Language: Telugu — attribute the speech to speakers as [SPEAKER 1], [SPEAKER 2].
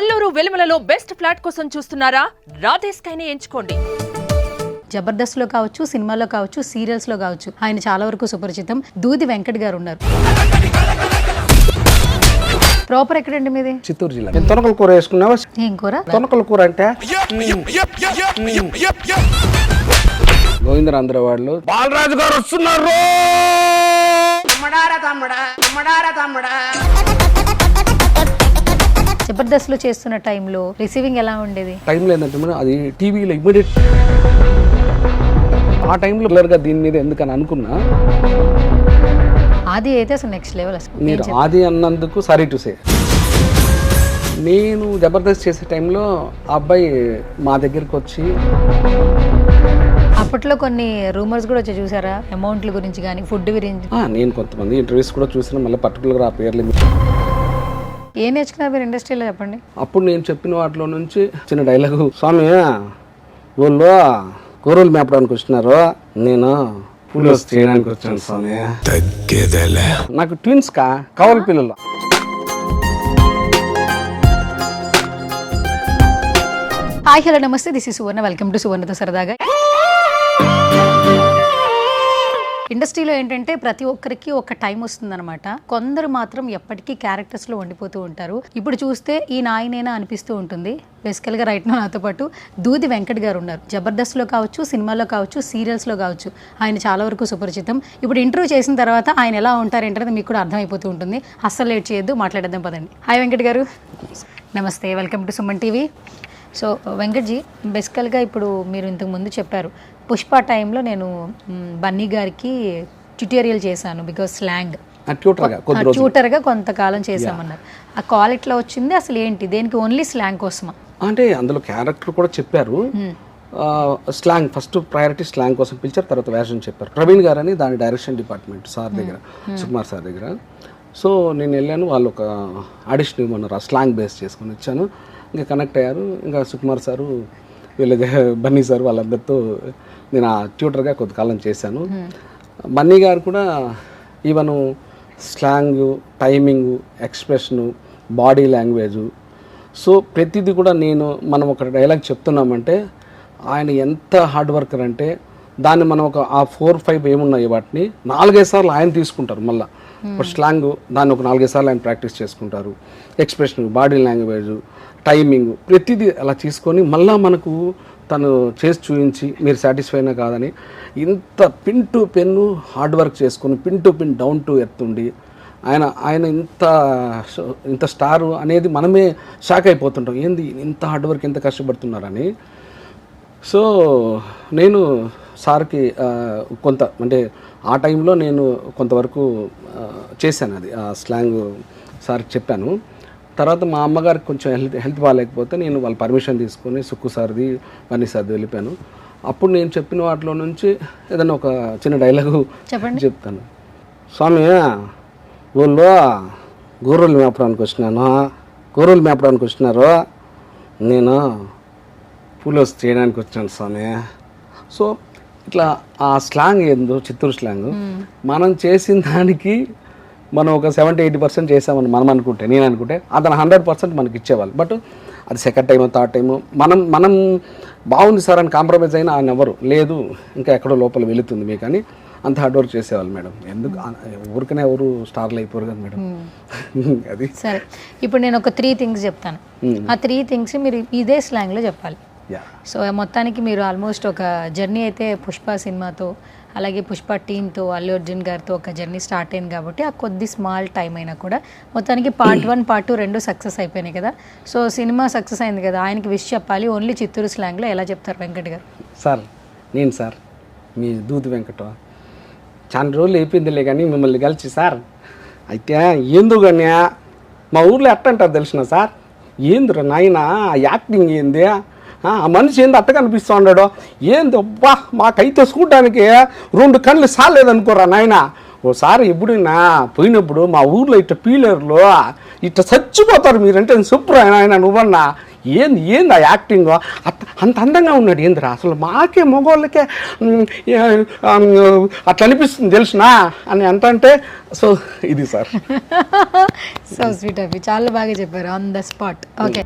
[SPEAKER 1] కొల్లూరు వెలుమలలో బెస్ట్ ఫ్లాట్ కోసం చూస్తున్నారా? రాధే స్కైని ఎంచుకోండి.
[SPEAKER 2] జబర్దస్త్లో కావచ్చు, సినిమాలో కావచ్చు, సీరియల్స్లో కావచ్చు, ఆయన చాలా వరకు సుపరిచితం. దూది వెంకట్ గారు ఉన్నారు. ప్రాపర్ ఎక్కడండి మీది?
[SPEAKER 3] చిత్తూరు జిల్లా. తొనకల కూర వేసుకున్నావా?
[SPEAKER 2] ఏం కూర?
[SPEAKER 3] తొనకల కూర అంటే గోవిందరాంధ్ర వాళ్ళు బాలరాజు గారు వస్తున్నారు.
[SPEAKER 2] జబర్దస్త్లో చేస్తున్న టైంలో రిసీవింగ్ ఎలా ఉండేది?
[SPEAKER 3] టైంలో ఏంటంటే మనం అది టీవీలో ఇమ్మీడియట్ ఆ టైంలో క్లియర్గా దీని మీద ఎందుకని అనుకున్నా.
[SPEAKER 2] ఆది అయితే అసలు నెక్స్ట్ లెవెల్. అసలు
[SPEAKER 3] మీరు ఆది అన్నందుకు సారీ టు సే. నేను జబర్దస్త్ చేసే టైంలో ఆ అబ్బాయి మా దగ్గరికి వచ్చి
[SPEAKER 2] అప్పట్లో కొన్ని రూమర్స్ కూడా వచ్చి చూసారా, అమౌంట్ల గురించి కానీ ఫుడ్ గురించి?
[SPEAKER 3] నేను కొంతమంది ఇంటర్వ్యూస్ కూడా చూసిన, మళ్ళీ పర్టికులర్గా ఆ పేర్లు
[SPEAKER 2] ఏం నేర్చుకున్నారు మీరు ఇండస్ట్రీలో చెప్పండి.
[SPEAKER 3] అప్పుడు నేను చెప్పిన వాటిలో నుంచి చిన్న డైలాగు, స్వామి వాళ్ళు కూరలు మేపడానికి వచ్చినారు, నేను పూలు చేయడానికి వచ్చాను స్వామి. నాకు ట్విన్స్ కవల పిల్లలు.
[SPEAKER 2] హాయ్ హలో నమస్తే, this is Suvarna. Welcome to సువర్ణతో సరదాగా. ఇండస్ట్రీలో ఏంటంటే ప్రతి ఒక్కరికి ఒక టైం వస్తుందన్నమాట. కొందరు మాత్రం ఎప్పటికీ క్యారెక్టర్స్లో ఉండిపోతూ ఉంటారు. ఇప్పుడు చూస్తే ఈ నాయనేనా అనిపిస్తూ ఉంటుంది. బేసికల్గా రైట్ నాతో పాటు దూది వెంకట్ గారు ఉన్నారు. జబర్దస్త్లో కావచ్చు, సినిమాలో కావచ్చు, సీరియల్స్లో కావచ్చు, ఆయన చాలా వరకు సుపరిచితం. ఇప్పుడు ఇంటర్వ్యూ చేసిన తర్వాత ఆయన ఎలా ఉంటారు ఏంటనేది మీకు కూడా అర్థమైపోతూ ఉంటుంది. అస్సలు లేట్ చేయొద్దు, మాట్లాడేద్దాం పదండి. హాయ్ వెంకట్ గారు. నమస్తే, welcome to Suman TV. So Venkatji, బేసికల్గా ఇప్పుడు మీరు ఇంతకు ముందు చెప్పారు, పుష్ప టైంలో నేను బన్నీ గారికి ట్యూటోరియల్ చేశాను బికాజ్ స్లాంగ్ ట్యూటర్గా కొంతకాలం చేశామన్నారు. ఆ కాల్ ఎట్లా వచ్చింది, అసలు ఏంటి, దేనికి ఓన్లీ స్లాంగ్ కోసమా?
[SPEAKER 3] అంటే అందులో క్యారెక్టర్ కూడా చెప్పారు. స్లాంగ్ ఫస్ట్ ప్రయారిటీ స్లాంగ్ కోసం పిలిచారు, తర్వాత వేషన్ చెప్పారు. ప్రవీణ్ గారు అని దాని డైరెక్షన్ డిపార్ట్మెంట్ సార్ దగ్గర, సుకుమార్ సార్ దగ్గర. సో నేను వెళ్ళాను, వాళ్ళు ఒక ఆడిషన్ ఇవ్వమన్నారు, ఆ స్లాంగ్ బేస్ చేసుకొని వచ్చాను. ఇంకా కనెక్ట్ అయ్యారు. ఇంకా సుకుమార్ సారు, వీళ్ళ బన్నీ సార్, వాళ్ళందరితో నేను ఆ ట్యూటర్గా కొంతకాలం చేశాను. బన్నీ గారు కూడా even slang, timing, expression, body language, so ప్రతిదీ కూడా మనం ఒక డైలాగ్ చెప్తున్నామంటే ఆయన ఎంత హార్డ్ వర్కర్ అంటే దాన్ని మనం ఒక ఆ 4-5 ఏమున్నాయి వాటిని 4-5 సార్లు ఆయన తీసుకుంటారు. మళ్ళీ ఇప్పుడు స్లాంగ్ దాన్ని ఒక 4-5 సార్లు ఆయన ప్రాక్టీస్ చేసుకుంటారు. ఎక్స్ప్రెషన్, బాడీ లాంగ్వేజు, టైమింగ్, ప్రతిదీ అలా తీసుకొని మళ్ళీ మనకు తను చేసి చూపించి మీరు సాటిస్ఫై అయినా కాదని ఇంత pin to pen hard work చేసుకొని pin to pin down to earth ఉండి ఆయన ఇంత స్టారు అనేది మనమే షాక్ అయిపోతుంటాం, ఏంది ఇంత హార్డ్ వర్క్, ఎంత కష్టపడుతున్నారని. సో నేను సార్కి కొంత అంటే ఆ టైంలో నేను కొంతవరకు చేశాను, అది ఆ స్లాంగ్ సార్కి చెప్పాను. తర్వాత మా అమ్మగారికి కొంచెం హెల్త్ బాగాలేకపోతే నేను వాళ్ళ పర్మిషన్ తీసుకొని సుక్కు సార్ది, బన్నీ సార్ది వెళ్ళిపోయాను. అప్పుడు నేను చెప్పిన వాటిలో నుంచి ఏదైనా ఒక చిన్న డైలాగు చెప్తాను. స్వామి వాళ్ళు గొర్రెలు మేపడానికి వచ్చినారు, నేను పూలు చేయడానికి వచ్చాను స్వామి. సో ఇట్లా ఆ స్లాంగ్ ఏందో చిత్తూరు స్లాంగ్, మనం చేసిన దానికి మనం ఒక 70-80% చేసామని నేను అనుకుంటే అతను 100% మనకి ఇచ్చేవాళ్ళు. బట్ అది సెకండ్ టైం, థర్డ్ టైము మనం బాగుంది సార్ అని కాంప్రమైజ్ అయినా ఆయన ఎవరు లేదు, ఇంకా ఎక్కడో లోపల వెళుతుంది మీకు అని అంత హార్డ్ వర్క్ చేసేవాళ్ళు మేడం. ఎందుకు ఊరికనే ఎవరు స్టార్లు అయిపోరు కదా మేడం. అది
[SPEAKER 2] సరే, ఇప్పుడు నేను ఒక 3 థింగ్స్ చెప్తాను. ఆ 3 థింగ్స్ మీరు ఇదే స్లాంగ్లో చెప్పాలి. సో మొత్తానికి మీరు ఆల్మోస్ట్ ఒక జర్నీ అయితే పుష్ప సినిమాతో, అలాగే పుష్ప టీంతో, అల్లు అర్జున్ గారితో ఒక జర్నీ స్టార్ట్ అయింది కాబట్టి ఆ కొద్ది స్మాల్ టైం అయినా కూడా మొత్తానికి పార్ట్ 1, పార్ట్ 2 రెండు సక్సెస్ అయిపోయినాయి కదా. సో సినిమా సక్సెస్ అయింది కదా, ఆయనకి విష్ చెప్పాలి, ఓన్లీ చిత్తూరు స్లాంగ్లో ఎలా చెప్తారు వెంకట్ గారు?
[SPEAKER 3] సార్ నేను సార్ మీ దూది వెంకట చాలా రోజులు అయిపోయిందిలే కానీ మిమ్మల్ని కలిసి సార్, అయితే ఏందో కానీ మా ఊర్లో ఎట్ట అంటారు తెలిసిన సార్, ఏందిరా నాయన యాక్టింగ్ ఏంది, ఆ మనిషి ఏంది అట్ట కనిపిస్తూ ఉన్నాడు, ఏంది అబ్బా మాకైతే చూడడానికి 2 కళ్ళు సాలేదనుకోరా నాయన. ఓసారి ఎప్పుడైనా పోయినప్పుడు మా ఊర్లో ఇట్ట పీలర్లో ఇట్ట చచ్చిపోతారు మీరంటే చెప్పురా ఆయన, నువ్వన్నా ఏంది ఆ యాక్టింగ్ అంత అందంగా ఉన్నాడు ఏందిరా, అసలు మాకే మగవాళ్ళకే అట్లా అనిపిస్తుంది తెలిసినా అని అంటే. సో ఇది సార్.
[SPEAKER 2] సో స్వీట్ అవి చాలా బాగా చెప్పారు ఆన్ ద స్పాట్. ఓకే.